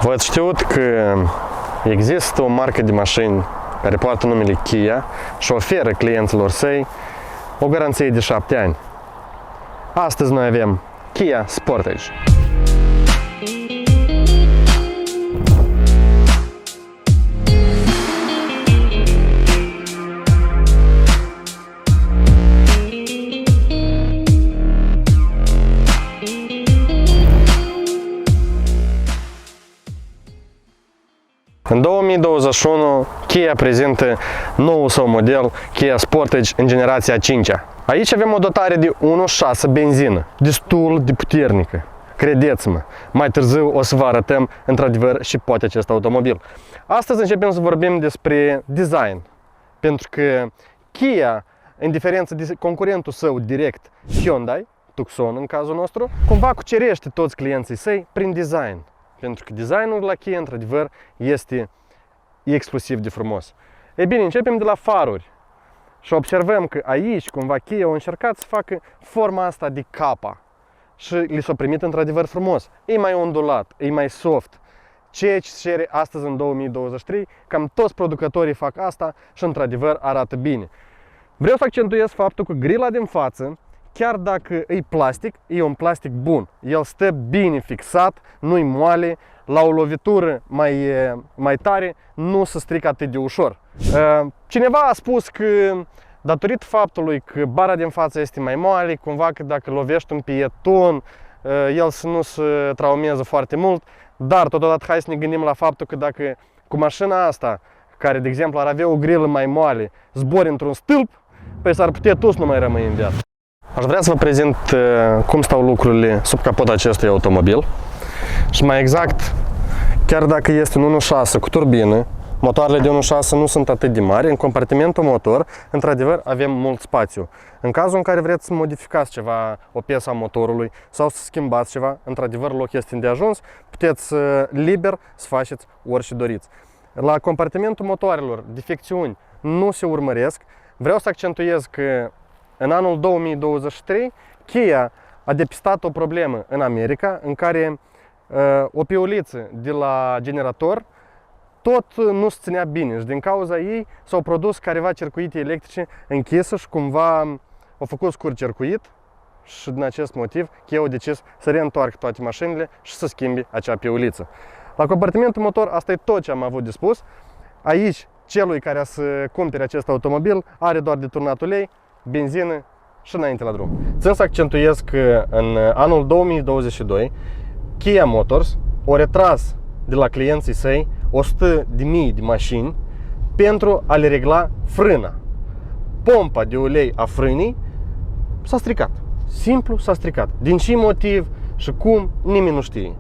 V-ați știut că există o marcă de mașini care poartă numele Kia și oferă clienților săi o garanție de 7 ani. Astăzi noi avem Kia Sportage. În 2021, Kia prezintă noul său model Kia Sportage în generația 5-a. Aici avem o dotare de 1.6 benzină, destul de puternică. Credeți-mă, mai târziu o să vă arătăm într-adevăr și poate acest automobil. Astăzi începem să vorbim despre design, pentru că Kia, în diferență de concurentul său direct, Hyundai, Tucson în cazul nostru, cumva cucerește toți clienții săi prin design. Pentru că designul la Kia, într-adevăr, este exclusiv de frumos. Ei bine, începem de la faruri și observăm că aici, cumva, Kia a încercat să facă forma asta de capa și li s-a primit într-adevăr frumos. E mai ondulat, e mai soft. Ceea ce se cere astăzi în 2023, cam toți producătorii fac asta și într-adevăr arată bine. Vreau să accentuez faptul că grila din față, chiar dacă e plastic, e un plastic bun. El stă bine fixat, nu-i moale, la o lovitură mai tare nu se strică atât de ușor. Cineva a spus că, datorită faptului că bara din față este mai moale, cumva că dacă lovești un pieton, el să nu se traumeze foarte mult, dar totodată hai să ne gândim la faptul că dacă cu mașina asta, care de exemplu ar avea o grilă mai moale, zbori într-un stâlp, păi s-ar putea tu să nu mai rămâi în viață. Aș vrea să vă prezint cum stau lucrurile sub capota acestui automobil și mai exact, chiar dacă este un 1.6 cu turbină, motoarele de 1.6 nu sunt atât de mari, în compartimentul motor, într-adevăr, avem mult spațiu. În cazul în care vreți să modificați ceva, o piesă a motorului sau să schimbați ceva, într-adevăr, loc este îndeajuns, puteți liber să faceți orice doriți. La compartimentul motoarelor, defecțiuni nu se urmăresc. Vreau să accentuez că în anul 2023, Kia a depistat o problemă în America în care o piuliță de la generator tot nu se ținea bine și din cauza ei s-au produs careva circuite electrice închise și cumva au făcut scurt circuit și din acest motiv Kia a decis să reîntoarcă toate mașinile și să schimbe acea piuliță. La compartimentul motor asta e tot ce am avut de spus. Aici celui care a să cumpere acest automobil are doar de turnat ulei, benzină și înainte la drum. Țin să accentuez că în anul 2022 Kia Motors a retras de la clienții săi 100.000 de mașini pentru a le regla frâna. Pompa de ulei a frânii s-a stricat. Simplu s-a stricat. Din ce motiv și cum, nimeni nu știe.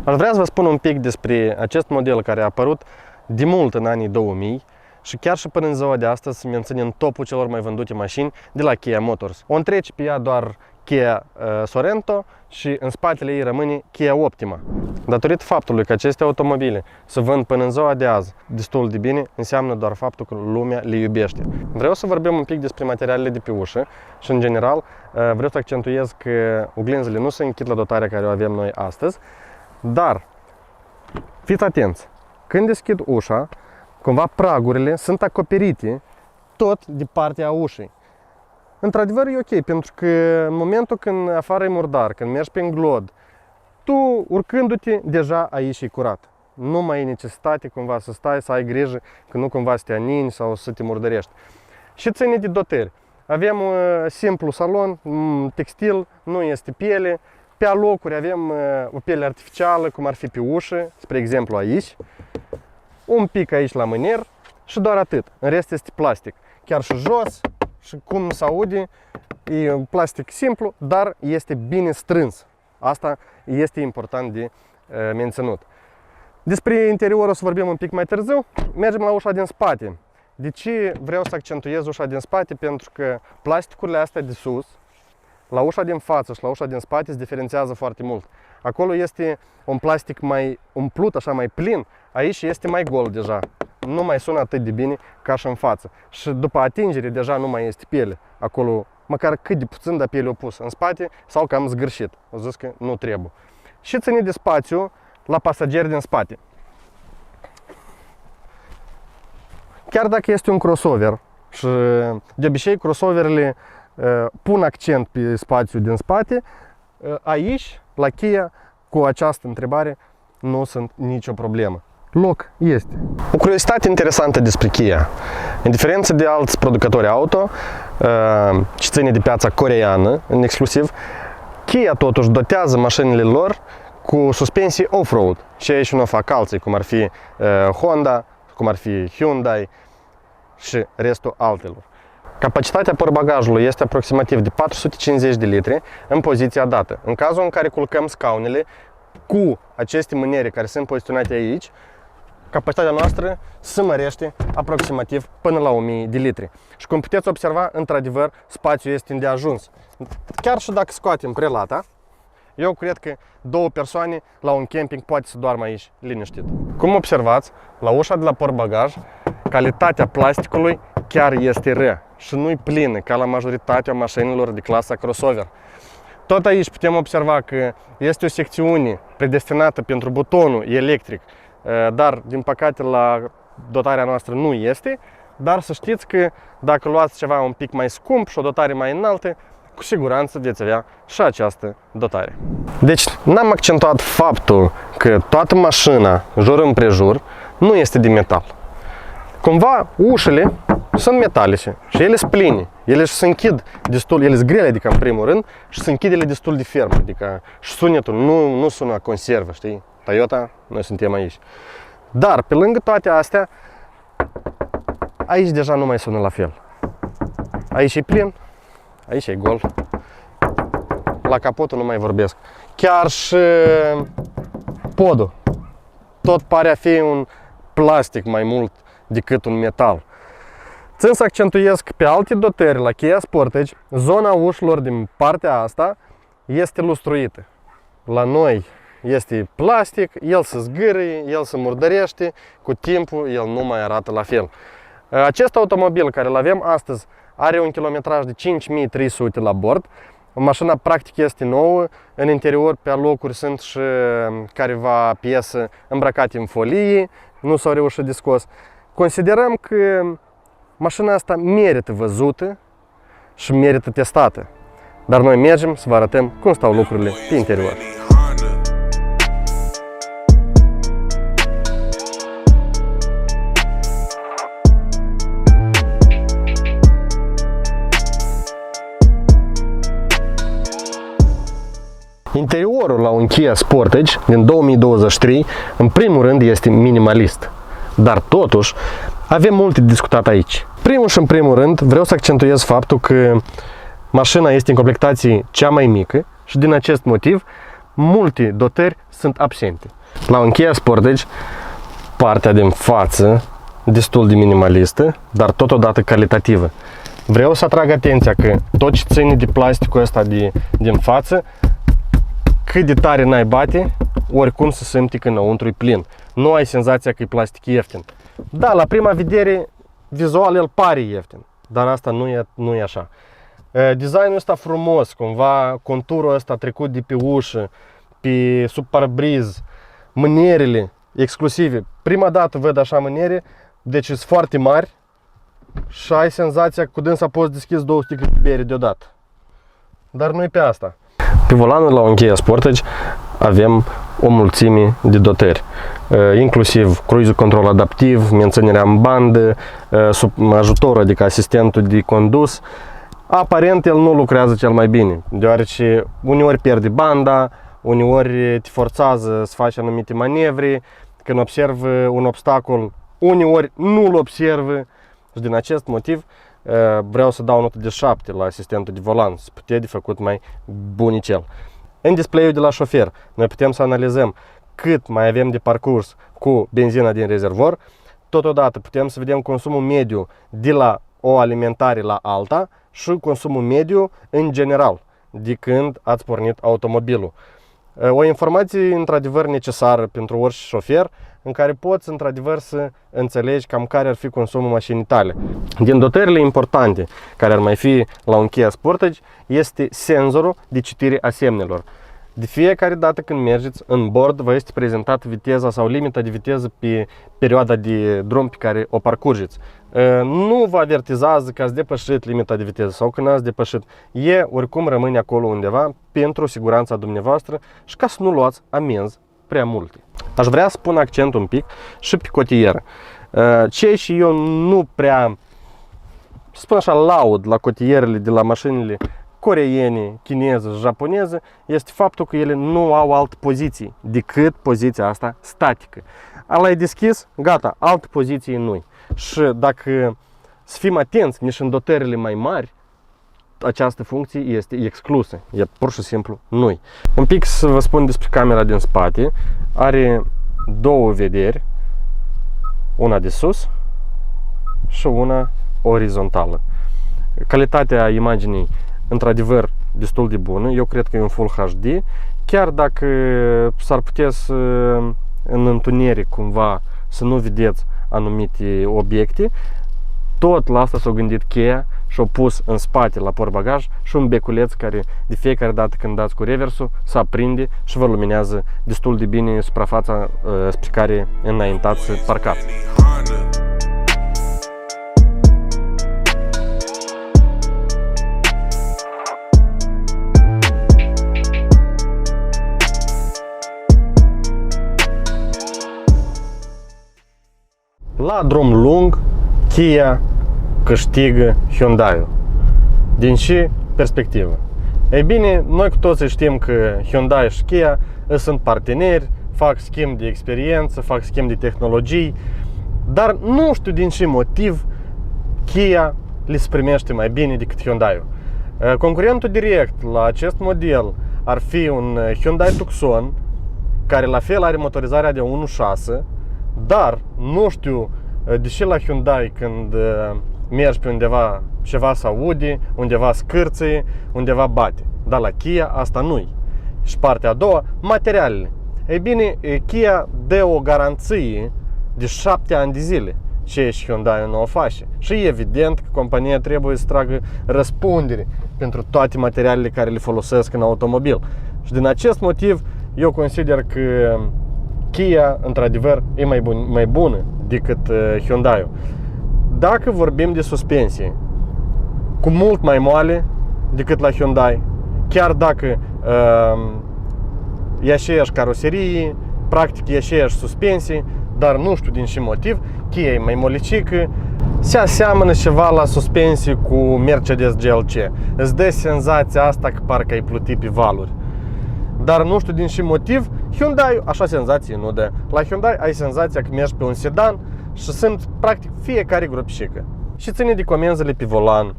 Aș vrea să vă spun un pic despre acest model care a apărut de mult în anii 2000 și chiar și până în ziua de astăzi se menține în topul celor mai vândute mașini de la Kia Motors. O întrece pe ea doar Kia Sorento și în spatele ei rămâne Kia Optima. Datorită faptului că aceste automobile se vând până în ziua de azi destul de bine, înseamnă doar faptul că lumea le iubește. Vreau să vorbim un pic despre materialele de pe ușă și în general vreau să accentuez că oglinzile nu se închid la dotarea care o avem noi astăzi, dar fiți atenți, când deschid ușa, cumva pragurile sunt acoperite tot de partea ușii. Într-adevăr e ok, pentru că în momentul când afară e murdar, când mergi pe glod, tu urcându-te deja aici e curat. Nu mai e necesitate cumva să stai, să ai grijă că nu cumva să te anini sau să te murdărești. Și ține de dotări. Avem simplu salon, textil, nu este piele. Pe alocuri avem o piele artificială, cum ar fi pe ușă, spre exemplu aici. Un pic aici la mâner și doar atât. În rest este plastic. Chiar și jos și cum se aude, e un plastic simplu, dar este bine strâns. Asta este important de menținut. Despre interior o să vorbim un pic mai târziu. Mergem la ușa din spate. De ce vreau să accentuez ușa din spate? Pentru că plasticurile astea de sus, la ușa din față și la ușa din spate se diferențiază foarte mult. Acolo este un plastic mai umplut, așa mai plin, aici este mai gol deja. Nu mai sună atât de bine ca și în față. Și după atingere deja nu mai este piele. Acolo, măcar cât de puțin, dar piele opus în spate sau cam zgârșit. O zis că nu trebuie. Și ține de spațiu la pasageri din spate. chiar dacă este un crossover și de obicei crossoverele pun accent pe spațiu din spate, aici, la Kia, cu această întrebare, nu sunt nicio problemă. Loc este. O curiozitate interesantă despre Kia. În diferență de alți producători auto, ce ține de piața coreeană, în exclusiv, Kia totuși dotează mașinile lor cu suspensii off-road. Și aici nu fac alții, cum ar fi Honda, cum ar fi Hyundai și restul altelor. Capacitatea portbagajului este aproximativ de 450 de litri în poziția dată. În cazul în care culcăm scaunele cu aceste mâniere care sunt poziționate aici, capacitatea noastră se mărește aproximativ până la 1000 de litri. Și cum puteți observa, într-adevăr, spațiul este îndeajuns. Chiar și dacă scoatem prelata, eu cred că 2 persoane la un camping poate să doarmă aici liniștit. Cum observați, la ușa de la portbagaj, calitatea plasticului chiar este rea și nu-i plină ca la majoritatea mașinilor de clasa crossover. Tot aici putem observa că este o secțiune predestinată pentru butonul electric, dar din păcate la dotarea noastră nu este, dar să știți că dacă luați ceva un pic mai scump și o dotare mai înaltă, cu siguranță veți avea și această dotare. Deci n-am accentuat faptul că toată mașina, jur împrejur, nu este de metal. Cumva ușile sunt metalice și ele sunt pline, ele se închid destul, ele sunt grele, adică în primul rând, și se închid ele destul de ferm, adică și sunetul nu sună conservă, știi? Toyota, noi suntem aici. Dar pe lângă toate astea, aici deja nu mai sună la fel. Aici e plin, aici e gol. La capotul nu mai vorbesc. Chiar și podul tot pare a fi un plastic mai mult decât un metal. Țin să accentuez că pe alte dotări la Kia Sportage, zona ușilor din partea asta este lustruită. La noi este plastic, el se zgârie, el se murdărește, cu timpul el nu mai arată la fel. Acest automobil care îl avem astăzi are un kilometraj de 5300 la bord. Mașina practic este nouă, în interior pe locuri sunt și careva piese îmbrăcate în folie, nu s-au reușit de scos. Considerăm că mașina asta merită văzută și merită testată. Dar noi mergem să vă arătăm cum stau lucrurile pe interior. Interiorul la un Kia Sportage din 2023, în primul rând, este minimalist. Dar totuși, avem multe de discutat aici. Primul și în primul rând, vreau să accentuez faptul că mașina este în completație cea mai mică și din acest motiv, multe dotări sunt absente. La un Kia Sportage, partea din față, destul de minimalistă, dar totodată calitativă. Vreau să atrag atenția că tot ce ține de plasticul ăsta din față, cât de tare n-ai bate, oricum se simte că înăuntru e plin. Nu ai senzația că e plastic ieftin. Da, la prima vedere, vizual el pare ieftin, dar asta nu e așa. Designul ăsta frumos, cumva conturul ăsta trecut de pe ușă, pe sub parbriz, mânierele exclusive. Prima dată văd așa mâniere, deci sunt foarte mari și ai senzația că cu dânsa poți deschizi 2 sticle de bere deodată. Dar nu e pe asta. Pe volanul la un Kia Sportage avem o mulțime de dotări, inclusiv cruise control adaptiv, menținerea în bandă, ajutor, adică asistentul de condus. Aparent el nu lucrează cel mai bine, deoarece uneori pierde banda, uneori te forțează să faci anumite manevre, când observă un obstacol, uneori nu-l observă și din acest motiv vreau să dau o notă de 7 la asistentul de volan, să putea de făcut mai bunicel. În display-ul de la șofer, noi putem să analizăm cât mai avem de parcurs cu benzina din rezervor, totodată putem să vedem consumul mediu de la o alimentare la alta și consumul mediu în general, de când ați pornit automobilul. O informație într-adevăr necesară pentru orice șofer, în care poți într-adevăr să înțelegi cam care ar fi consumul mașinii tale. Din dotările importante care ar mai fi la un Kia Sportage este senzorul de citire a semnelor. De fiecare dată când mergeți în bord, vă este prezentată viteza sau limita de viteză pe perioada de drum pe care o parcurgeți. Nu vă avertizează că ați depășit limita de viteză sau că n-ați depășit. Oricum rămâne acolo undeva pentru siguranța dumneavoastră și ca să nu luați amenzi prea multe. Aș vrea să pun accent un pic și pe cotieră. Ceea ce eu nu prea, spun așa, laud la cotierele de la mașinile coreene, chineze, japoneze, este faptul că ele nu au alte poziții decât poziția asta statică. L-ai deschis, gata, alte poziții nu-i. Și dacă să fim atenți, nici în dotările mai mari, această funcție este exclusă. E pur și simplu nu-i. Un pic să vă spun despre camera din spate. Are două vederi, una de sus și una orizontală. Calitatea imaginii într-adevăr destul de bună, eu cred că e un Full HD, chiar dacă s-ar putea să în întuneric cumva să nu vedeți anumite obiecte, tot la asta s-a gândit Kia și a pus în spate la portbagaj și un beculeț care de fiecare dată când dați cu reversul se aprinde și vă luminează destul de bine suprafața spre care înaintați să parcați. La drum lung, Kia câștigă Hyundai-ul. Din ce perspectivă? Ei bine, noi cu toții știm că Hyundai și Kia sunt parteneri, fac schimb de experiență, fac schimb de tehnologii, dar nu știu din ce motiv Kia le se primește mai bine decât Hyundai-ul. Concurentul direct la acest model ar fi un Hyundai Tucson, care la fel are motorizarea de 1.6, dar nu știu de ce la Hyundai când mergi pe undeva ceva se aude, undeva scârție, undeva bate. Dar la Kia asta nu-i. Și partea a doua, materialele. Ei bine, Kia dă o garanție de 7 ani de zile, ceea ce Hyundai nu o face. Și evident că compania trebuie să tragă răspundere pentru toate materialele care le folosesc în automobil. Și din acest motiv, eu consider că Kia, într-adevăr, e mai bună decât Hyundai-ul. Dacă vorbim de suspensie, cu mult mai moale decât la Hyundai, chiar dacă e aceeași caroserie, practic e aceeași suspensie, dar nu știu din ce motiv, Kia e mai molicică, se aseamănă ceva la suspensie cu Mercedes GLC. Îți dă senzația asta că parcă ai plutit pe valuri. Dar nu știu din ce motiv, Hyundai așa senzație nu dă. La Hyundai ai senzația că mergi pe un sedan și simți practic fiecare gropișică. Și ține de comenzile pe volan,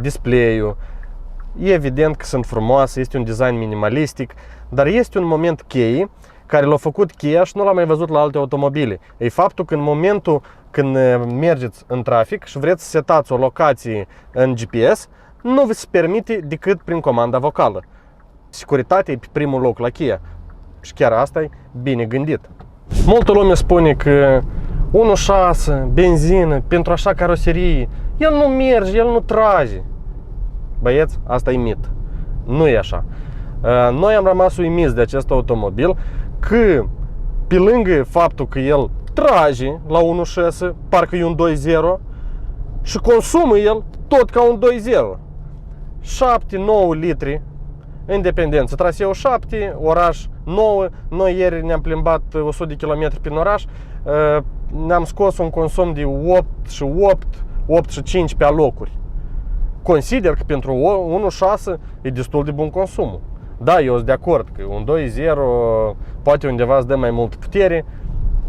display-ul. E evident că sunt frumoase, este un design minimalistic, dar este un moment cheie care l-a făcut Kia și nu l-am mai văzut la alte automobile. E faptul că în momentul când mergeți în trafic și vreți să setați o locație în GPS, nu vi se permite decât prin comanda vocală. Securitatea e pe primul loc la Kia și chiar asta e bine gândit. Multă lume spune că 1.6, benzină, pentru așa caroserie, el nu merge, el nu trage. Băieți, asta e mit. Nu e așa. Noi am rămas uimiți de acest automobil că pe lângă faptul că el trage la 1.6, parcă e un 2.0 și consumă el tot ca un 2.0. 7-9 litri independență, traseu 7, oraș 9, noi ieri ne-am plimbat 100 de km prin oraș, ne-am scos un consum de 8 și 8, 8 și 5 pe alocuri. Consider că pentru 1.6 e destul de bun consumul. Da, eu sunt de acord că un 2.0 poate undeva îți dă mai mult putere,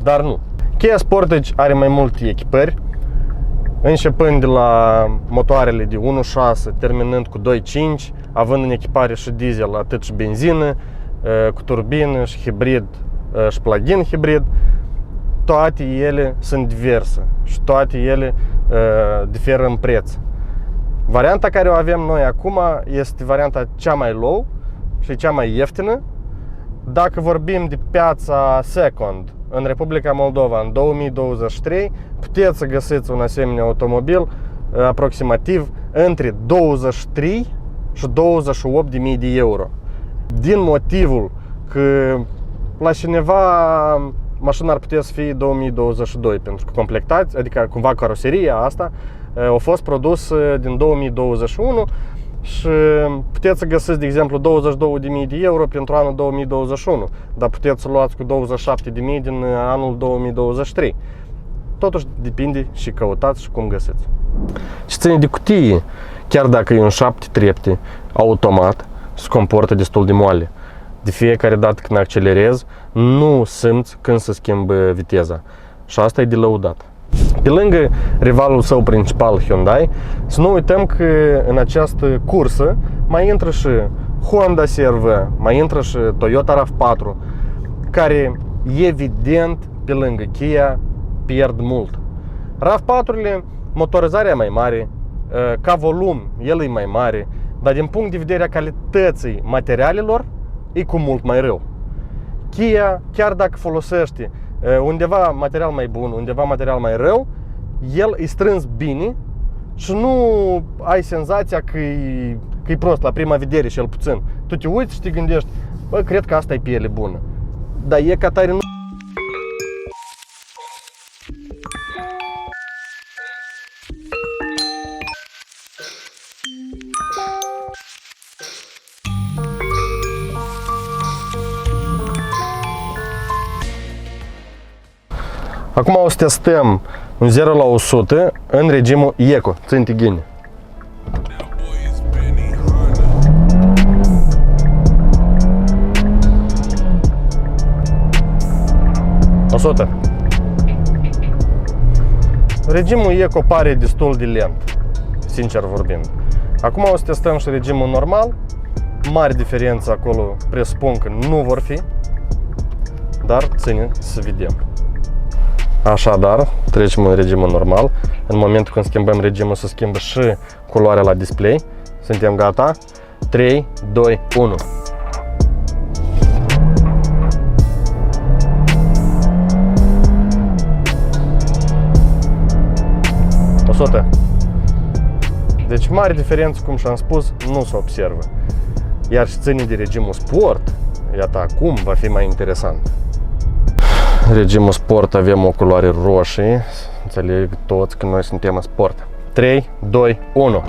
dar nu. Kia Sportage are mai multe echipări, începând de la motoarele de 1.6, terminând cu 2.5, având în echipare și diesel, atât și benzină, cu turbină și hibrid și plug-in hibrid. Toate ele sunt diverse și toate ele diferă în preț. Varianta care o avem noi acum este varianta cea mai low și cea mai ieftină. Dacă vorbim de piața second în Republica Moldova în 2023, puteți să găsiți un asemenea automobil aproximativ între 23 și 28.000 de euro. din motivul că la cineva mașina ar putea să fie 2022, pentru că completați, adică cumva caroseria asta a fost produsă din 2021 și puteți să găsiți, de exemplu, 22.000 de euro pentru anul 2021, dar puteți să luați cu 27.000 din anul 2023. Totuși depinde și căutați și cum găsiți. Și ține de cutie, chiar dacă e un 7 trepte automat, se comportă destul de moale. De fiecare dată când accelerezi, nu simți când se schimbă viteza. Și asta e de lăudat. Pe lângă rivalul său principal, Hyundai, să nu uităm că în această cursă mai intră și Honda CR-V, mai intră și Toyota RAV4, care evident pe lângă Kia pierd mult. RAV4-urile, motorizarea mai mare, ca volum el e mai mare, dar din punct de vedere a calității materialelor e cu mult mai rău. Kia, chiar dacă folosește undeva material mai bun, undeva material mai rău, el e strâns bine și nu ai senzația că e prost la prima vedere, cel puțin. Tu te uiți și te gândești, bă, cred că asta e piele bună. Dar e ca tare nu. Acum o să testăm un 0 la 100 în regimul Eco, ținte ghine. Regimul Eco pare destul de lent, sincer vorbind. Acum o să testăm și regimul normal. Mari diferențe acolo presupun că nu vor fi, dar ține să vedem. Așadar, trecem în regimul normal. În momentul când schimbăm regimul, se schimbă și culoarea la display. Suntem gata? 3, 2, 1. Deci mari diferențe, cum și-am spus, nu se observă. Iar și ține de regimul sport, iată acum va fi mai interesant. Regimul sport avem o culoare roșie, înțeleg toți că noi suntem în sport. 3, 2, 1.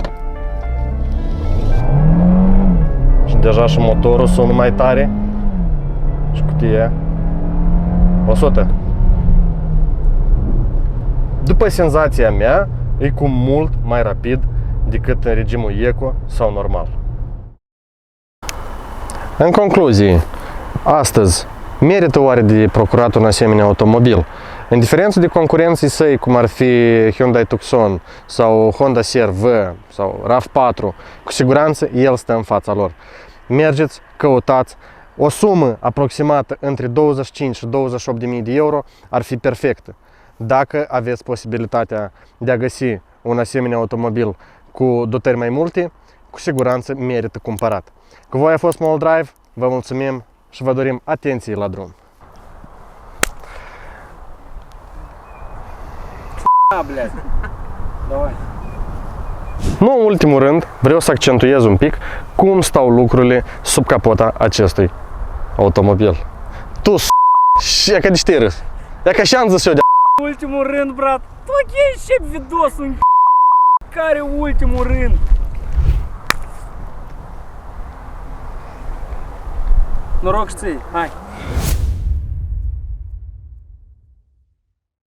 Și deja și motorul sună mai tare. Și cutia 100. După senzația mea, e cu mult mai rapid decât în regimul Eco sau normal. În concluzie, astăzi merită oare de procurat un asemenea automobil? În diferență de concurenții săi, cum ar fi Hyundai Tucson sau Honda CR-V sau RAV4, cu siguranță el stă în fața lor. Mergeți, căutați, o sumă aproximată între 25 și 28.000 de euro ar fi perfectă. Dacă aveți posibilitatea de a găsi un asemenea automobil cu dotări mai multe, cu siguranță merită cumpărat. Cu voi a fost Mall Drive, vă mulțumim și vă dorim atenție la drum. Nu în ultimul rând, vreau să accentuez un pic cum stau lucrurile sub capota acestui automobil. Tu și e ca de știi râs. E ca și-am zis eu de În ultimul rând, brat, tu ok și vidosul în care ultimul rând? Noroc și ții, hai!